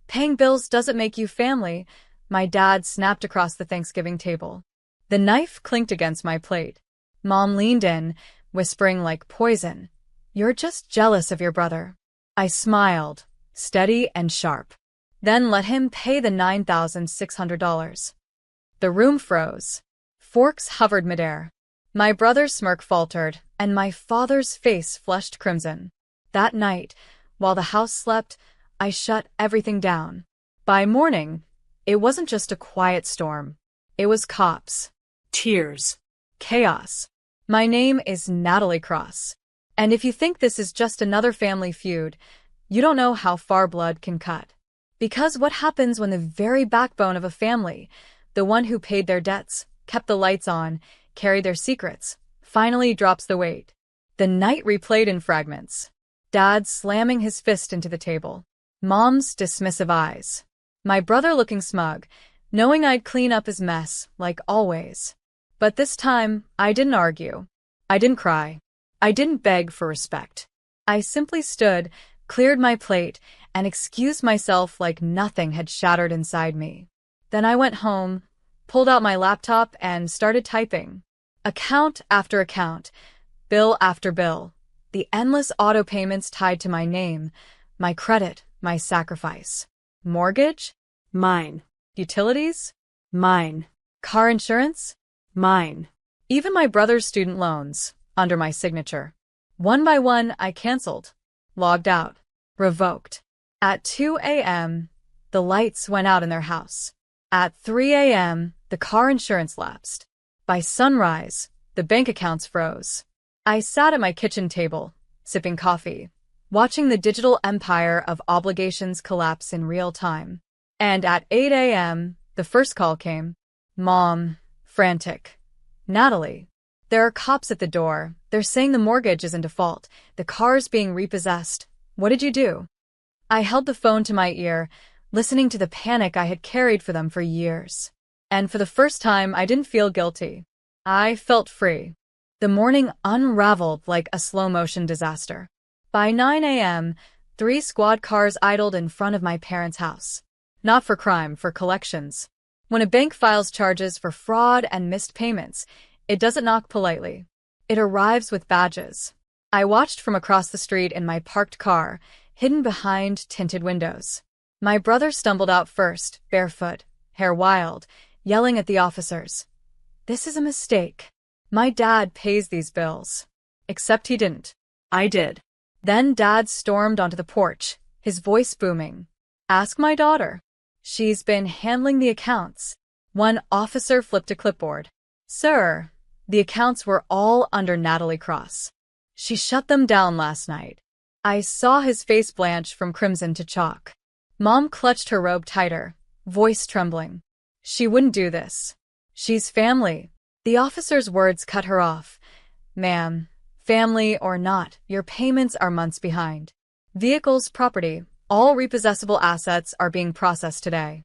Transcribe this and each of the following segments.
Paying bills doesn't make you family, my dad snapped across the Thanksgiving table. The knife clinked against my plate. Mom leaned in, whispering like poison, "You're just jealous of your brother." I smiled, steady and sharp. Then let him pay the $9,600. The room froze. Forks hovered midair. My brother's smirk faltered, and my father's face flushed crimson. That night, while the house slept, I shut everything down. By morning, it wasn't just a quiet storm. It was cops. Tears. Chaos. My name is Natalie Cross. And if you think this is just another family feud, you don't know how far blood can cut. Because what happens when the very backbone of a family, the one who paid their debts, kept the lights on, carried their secrets, finally drops the weight? The night replayed in fragments. Dad slamming his fist into the table. Mom's dismissive eyes. My brother looking smug, knowing I'd clean up his mess, like always. But this time, I didn't argue. I didn't cry. I didn't beg for respect. I simply stood, cleared my plate, and excused myself like nothing had shattered inside me. Then I went home, pulled out my laptop, and started typing. Account after account, bill after bill, the endless auto payments tied to my name, my credit, my sacrifice. Mortgage? Mine. Utilities? Mine. Car insurance? Mine. Even my brother's student loans, under my signature. One by one, I canceled, logged out, revoked. At 2 a.m., the lights went out in their house. At 3 a.m., the car insurance lapsed. By sunrise, the bank accounts froze. I sat at my kitchen table, sipping coffee, watching the digital empire of obligations collapse in real time. And at 8 a.m., the first call came. Mom, frantic. Natalie, there are cops at the door. They're saying the mortgage is in default. The car's being repossessed. What did you do? I held the phone to my ear, listening to the panic I had carried for them for years. And for the first time, I didn't feel guilty. I felt free. The morning unraveled like a slow-motion disaster. By 9 a.m., 3 squad cars idled in front of my parents' house. Not for crime, for collections. When a bank files charges for fraud and missed payments, it doesn't knock politely. It arrives with badges. I watched from across the street in my parked car, hidden behind tinted windows. My brother stumbled out first, barefoot, hair wild, yelling at the officers. This is a mistake. My dad pays these bills. Except he didn't. I did. Then Dad stormed onto the porch, his voice booming. Ask my daughter. She's been handling the accounts. One officer flipped a clipboard. Sir, the accounts were all under Natalie Cross. She shut them down last night. I saw his face blanch from crimson to chalk. Mom clutched her robe tighter, voice trembling. She wouldn't do this. She's family. The officer's words cut her off. Ma'am, family or not, your payments are months behind. Vehicles, property, all repossessable assets are being processed today.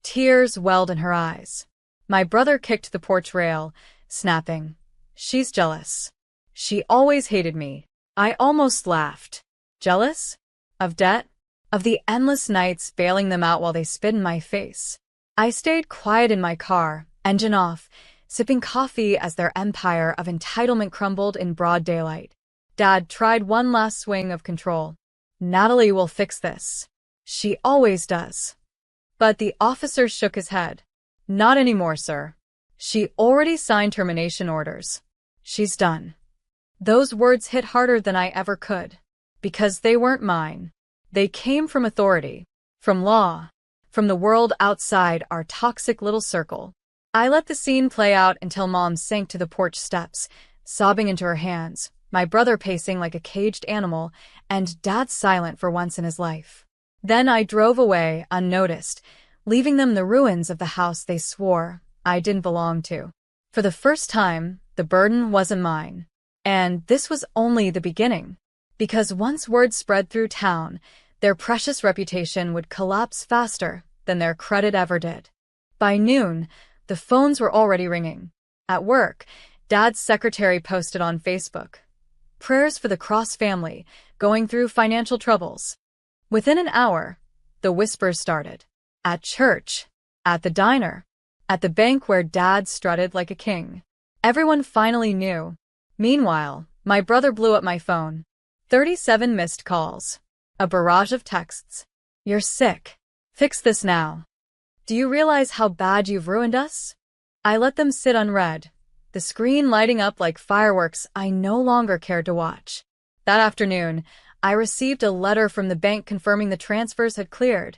Tears welled in her eyes. My brother kicked the porch rail, snapping. She's jealous. She always hated me. I almost laughed. Jealous? Of debt? Of the endless nights bailing them out while they spit in my face. I stayed quiet in my car, engine off, sipping coffee as their empire of entitlement crumbled in broad daylight. Dad tried one last swing of control. Natalie will fix this. She always does. But the officer shook his head. Not anymore, sir. She already signed termination orders. She's done. Those words hit harder than I ever could. Because they weren't mine. They came from authority. From law. From the world outside our toxic little circle. I let the scene play out until Mom sank to the porch steps, sobbing into her hands, my brother pacing like a caged animal, and Dad silent for once in his life. Then I drove away, unnoticed, leaving them the ruins of the house they swore I didn't belong to. For the first time, the burden wasn't mine. And this was only the beginning. Because once word spread through town, their precious reputation would collapse faster than their credit ever did. By noon, the phones were already ringing. At work, Dad's secretary posted on Facebook. Prayers for the Cross family, going through financial troubles. Within an hour, the whispers started. At church, at the diner, at the bank where Dad strutted like a king. Everyone finally knew. Meanwhile, my brother blew up my phone. 37 missed calls. A barrage of texts. You're sick. Fix this now. Do you realize how bad you've ruined us? I let them sit unread, the screen lighting up like fireworks I no longer cared to watch. That afternoon, I received a letter from the bank confirming the transfers had cleared.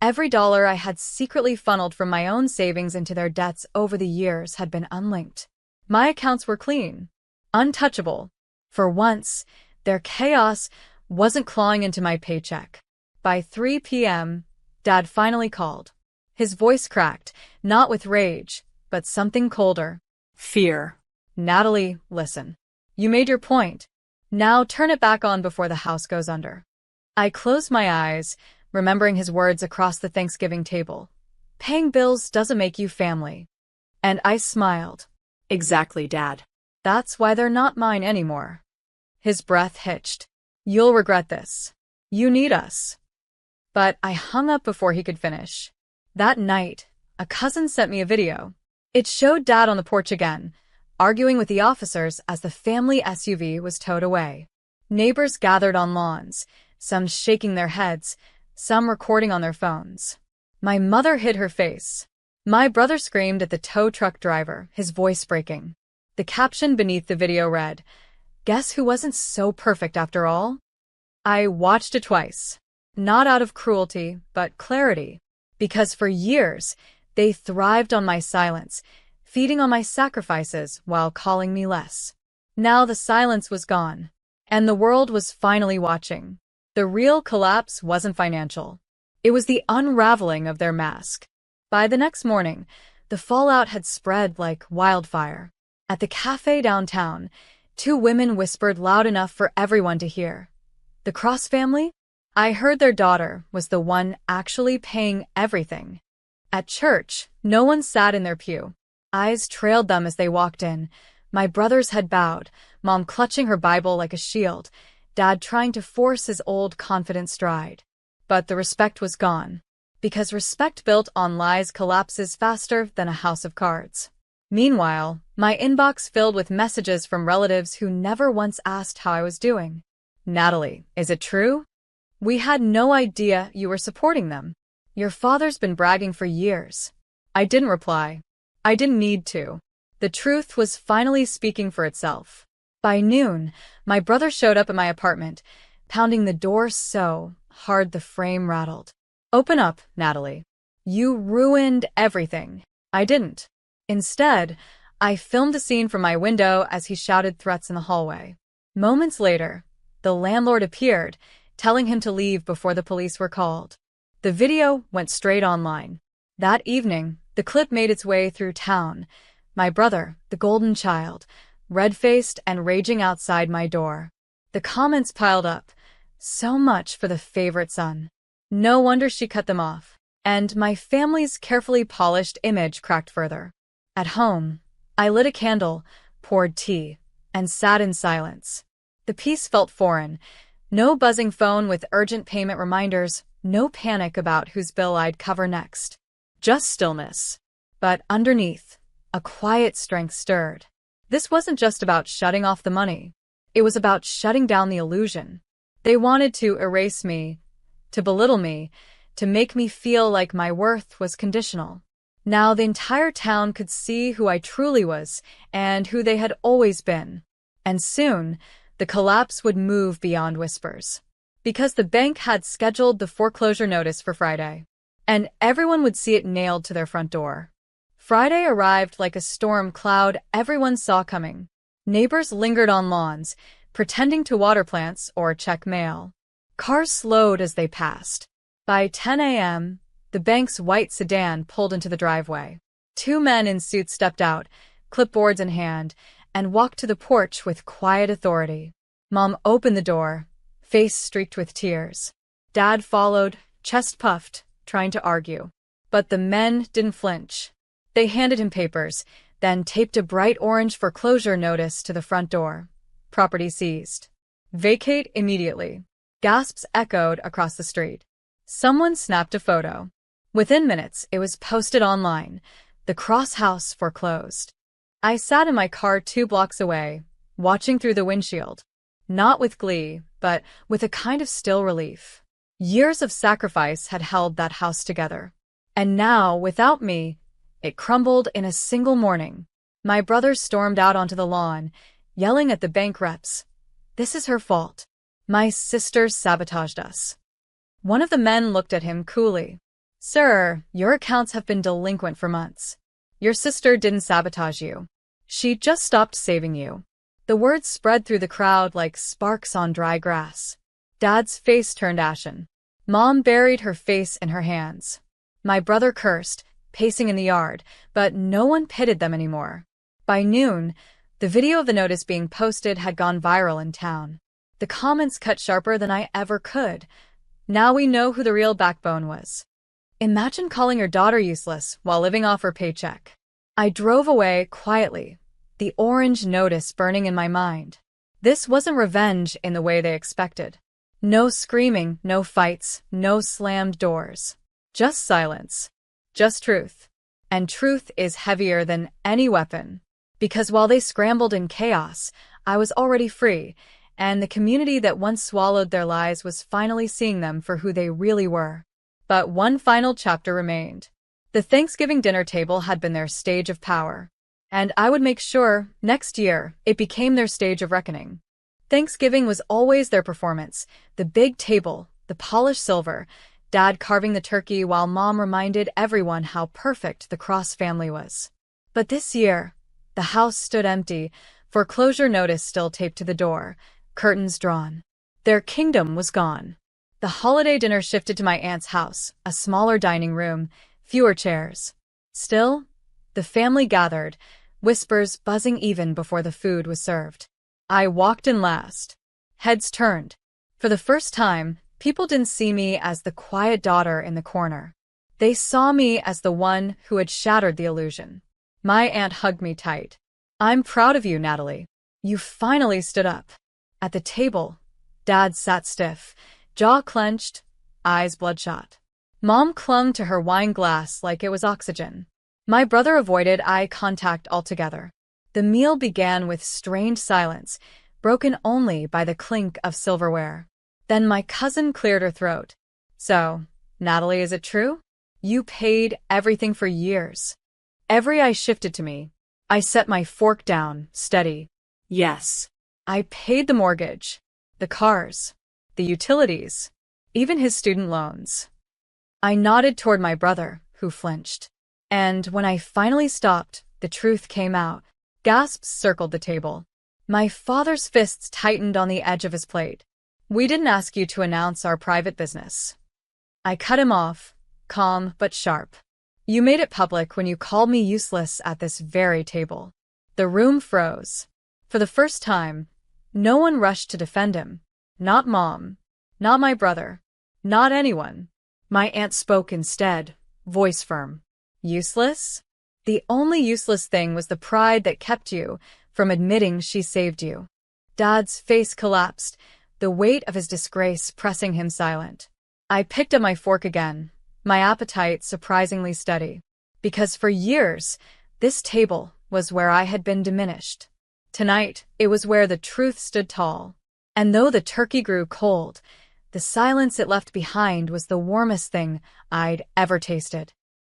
Every dollar I had secretly funneled from my own savings into their debts over the years had been unlinked. My accounts were clean, untouchable. For once, their chaos wasn't clawing into my paycheck. By 3 p.m., Dad finally called. His voice cracked, not with rage, but something colder. Fear. Natalie, listen. You made your point. Now turn it back on before the house goes under. I closed my eyes, remembering his words across the Thanksgiving table. Paying bills doesn't make you family. And I smiled. Exactly, Dad. That's why they're not mine anymore. His breath hitched. You'll regret this. You need us. But I hung up before he could finish. That night, a cousin sent me a video. It showed Dad on the porch again, arguing with the officers as the family SUV was towed away. Neighbors gathered on lawns, some shaking their heads, some recording on their phones. My mother hid her face. My brother screamed at the tow truck driver, his voice breaking. The caption beneath the video read, "Guess who wasn't so perfect after all?" I watched it twice. Not out of cruelty, but clarity. Because for years, they thrived on my silence, feeding on my sacrifices while calling me less. Now the silence was gone, and the world was finally watching. The real collapse wasn't financial. It was the unraveling of their mask. By the next morning, the fallout had spread like wildfire. At the cafe downtown, 2 women whispered loud enough for everyone to hear. The Cross family? I heard their daughter was the one actually paying everything. At church, no one sat in their pew. Eyes trailed them as they walked in. My brothers had bowed, Mom clutching her Bible like a shield, Dad trying to force his old confident stride. But the respect was gone. Because respect built on lies collapses faster than a house of cards. Meanwhile, my inbox filled with messages from relatives who never once asked how I was doing. Natalie, is it true? We had no idea you were supporting them. Your father's been bragging for years. I didn't reply. I didn't need to. The truth was finally speaking for itself. By noon, my brother showed up at my apartment, pounding the door so hard the frame rattled. Open up, Natalie. You ruined everything. I didn't. Instead, I filmed a scene from my window as he shouted threats in the hallway. Moments later, the landlord appeared, telling him to leave before the police were called. The video went straight online. That evening, the clip made its way through town. My brother, the golden child, red-faced and raging outside my door. The comments piled up. So much for the favorite son. No wonder she cut them off. And my family's carefully polished image cracked further. At home, I lit a candle, poured tea, and sat in silence. The peace felt foreign. No buzzing phone with urgent payment reminders, no panic about whose bill I'd cover next. Just stillness. But underneath, a quiet strength stirred. This wasn't just about shutting off the money. It was about shutting down the illusion. They wanted to erase me, to belittle me, to make me feel like my worth was conditional. Now the entire town could see who I truly was and who they had always been. And soon, the collapse would move beyond whispers. Because the bank had scheduled the foreclosure notice for Friday. And everyone would see it nailed to their front door. Friday arrived like a storm cloud everyone saw coming. Neighbors lingered on lawns, pretending to water plants or check mail. Cars slowed as they passed. By 10 a.m., the bank's white sedan pulled into the driveway. 2 men in suits stepped out, clipboards in hand, and walked to the porch with quiet authority. Mom opened the door, face streaked with tears. Dad followed, chest puffed, trying to argue. But the men didn't flinch. They handed him papers, then taped a bright orange foreclosure notice to the front door. Property seized. Vacate immediately. Gasps echoed across the street. Someone snapped a photo. Within minutes, it was posted online. The Cross House foreclosed. I sat in my car 2 blocks away, watching through the windshield. Not with glee, but with a kind of still relief. Years of sacrifice had held that house together. And now, without me, it crumbled in a single morning. My brother stormed out onto the lawn, yelling at the bank reps. This is her fault. My sister sabotaged us. One of the men looked at him coolly. Sir, your accounts have been delinquent for months. Your sister didn't sabotage you. She just stopped saving you. The words spread through the crowd like sparks on dry grass. Dad's face turned ashen. Mom buried her face in her hands. My brother cursed, pacing in the yard, but no one pitied them anymore. By noon, the video of the notice being posted had gone viral in town. The comments cut sharper than I ever could. Now we know who the real backbone was. Imagine calling your daughter useless while living off her paycheck. I drove away quietly, the orange notice burning in my mind. This wasn't revenge in the way they expected. No screaming, no fights, no slammed doors. Just silence. Just truth. And truth is heavier than any weapon. Because while they scrambled in chaos, I was already free, and the community that once swallowed their lies was finally seeing them for who they really were. But one final chapter remained. The Thanksgiving dinner table had been their stage of power. And I would make sure, next year, it became their stage of reckoning. Thanksgiving was always their performance. The big table, the polished silver, Dad carving the turkey while Mom reminded everyone how perfect the Cross family was. But this year, the house stood empty, foreclosure notice still taped to the door, curtains drawn. Their kingdom was gone. The holiday dinner shifted to my aunt's house, a smaller dining room, fewer chairs. Still, the family gathered, whispers buzzing even before the food was served. I walked in last. Heads turned. For the first time, people didn't see me as the quiet daughter in the corner. They saw me as the one who had shattered the illusion. My aunt hugged me tight. I'm proud of you, Natalie. You finally stood up. At the table, Dad sat stiff, jaw clenched, eyes bloodshot. Mom clung to her wine glass like it was oxygen. My brother avoided eye contact altogether. The meal began with strained silence, broken only by the clink of silverware. Then my cousin cleared her throat. So, Natalie, is it true? You paid everything for years. Every eye shifted to me. I set my fork down, steady. Yes. I paid the mortgage, the cars, the utilities, even his student loans. I nodded toward my brother, who flinched. And when I finally stopped, the truth came out. Gasps circled the table. My father's fists tightened on the edge of his plate. We didn't ask you to announce our private business. I cut him off, calm but sharp. You made it public when you called me useless at this very table. The room froze. For the first time, no one rushed to defend him. Not Mom. Not my brother. Not anyone. My aunt spoke instead, voice firm. Useless? The only useless thing was the pride that kept you from admitting she saved you. Dad's face collapsed, the weight of his disgrace pressing him silent. I picked up my fork again, my appetite surprisingly steady. Because for years, this table was where I had been diminished. Tonight, it was where the truth stood tall. And though the turkey grew cold, the silence it left behind was the warmest thing I'd ever tasted.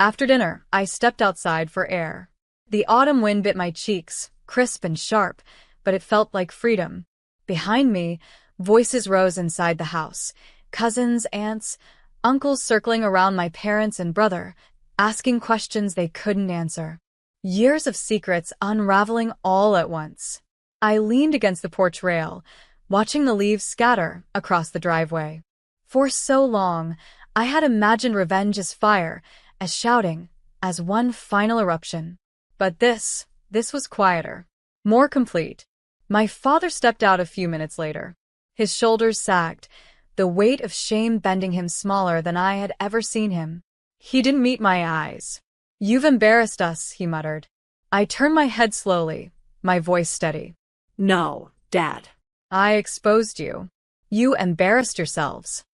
After dinner, I stepped outside for air. The autumn wind bit my cheeks, crisp and sharp, but it felt like freedom. Behind me, voices rose inside the house. Cousins, aunts, uncles circling around my parents and brother, asking questions they couldn't answer. Years of secrets unraveling all at once. I leaned against the porch rail, watching the leaves scatter across the driveway. For so long, I had imagined revenge as fire, as shouting, as one final eruption. But this was quieter, more complete. My father stepped out a few minutes later. His shoulders sagged, the weight of shame bending him smaller than I had ever seen him. He didn't meet my eyes. You've embarrassed us, he muttered. I turned my head slowly, my voice steady. No, Dad. I exposed you. You embarrassed yourselves.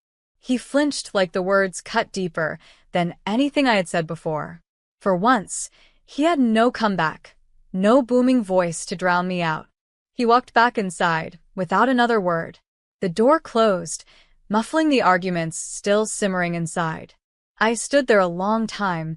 He flinched like the words cut deeper than anything I had said before. For once, he had no comeback, no booming voice to drown me out. He walked back inside, without another word. The door closed, muffling the arguments still simmering inside. I stood there a long time,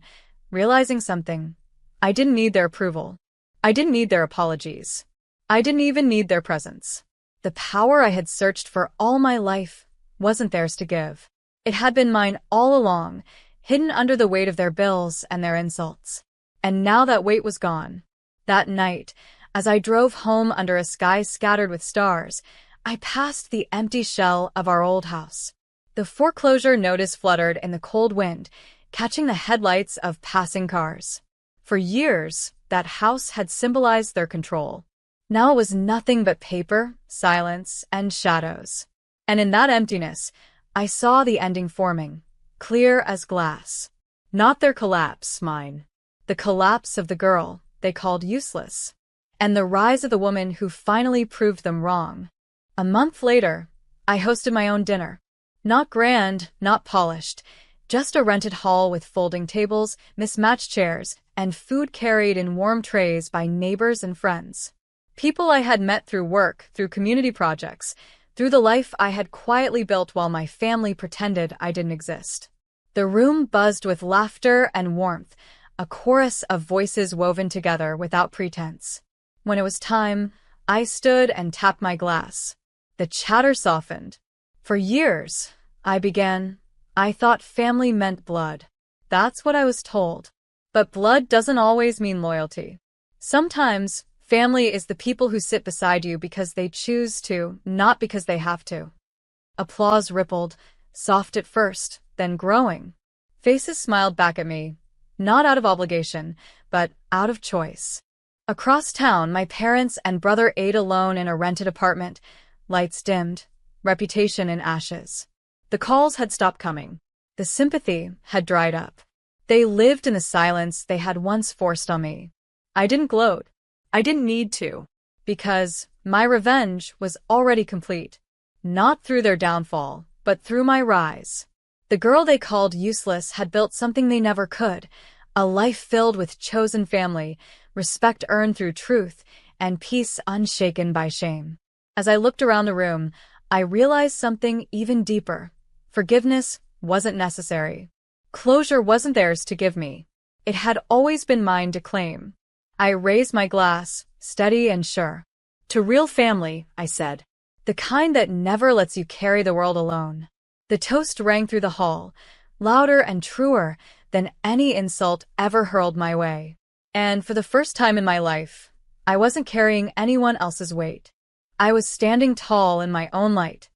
realizing something. I didn't need their approval. I didn't need their apologies. I didn't even need their presence. The power I had searched for all my life wasn't theirs to give. It had been mine all along, hidden under the weight of their bills and their insults. And now that weight was gone. That night, as I drove home under a sky scattered with stars, I passed the empty shell of our old house. The foreclosure notice fluttered in the cold wind, catching the headlights of passing cars. For years, that house had symbolized their control. Now it was nothing but paper, silence, and shadows. And in that emptiness, I saw the ending forming, clear as glass. Not their collapse, mine. The collapse of the girl they called useless. And the rise of the woman who finally proved them wrong. A month later, I hosted my own dinner. Not grand, not polished, just a rented hall with folding tables, mismatched chairs, and food carried in warm trays by neighbors and friends. People I had met through work, through community projects, through the life I had quietly built while my family pretended I didn't exist. The room buzzed with laughter and warmth, a chorus of voices woven together without pretense. When it was time, I stood and tapped my glass. The chatter softened. For years, I thought family meant blood. That's what I was told. But blood doesn't always mean loyalty. Sometimes, family is the people who sit beside you because they choose to, not because they have to. Applause rippled, soft at first, then growing. Faces smiled back at me, not out of obligation, but out of choice. Across town, my parents and brother ate alone in a rented apartment, lights dimmed, reputation in ashes. The calls had stopped coming. The sympathy had dried up. They lived in the silence they had once forced on me. I didn't gloat. I didn't need to, because my revenge was already complete. Not through their downfall, but through my rise. The girl they called useless had built something they never could, a life filled with chosen family, respect earned through truth, and peace unshaken by shame. As I looked around the room, I realized something even deeper. Forgiveness wasn't necessary. Closure wasn't theirs to give me. It had always been mine to claim. I raised my glass, steady and sure. To real family, I said. The kind that never lets you carry the world alone. The toast rang through the hall, louder and truer than any insult ever hurled my way. And for the first time in my life, I wasn't carrying anyone else's weight. I was standing tall in my own light,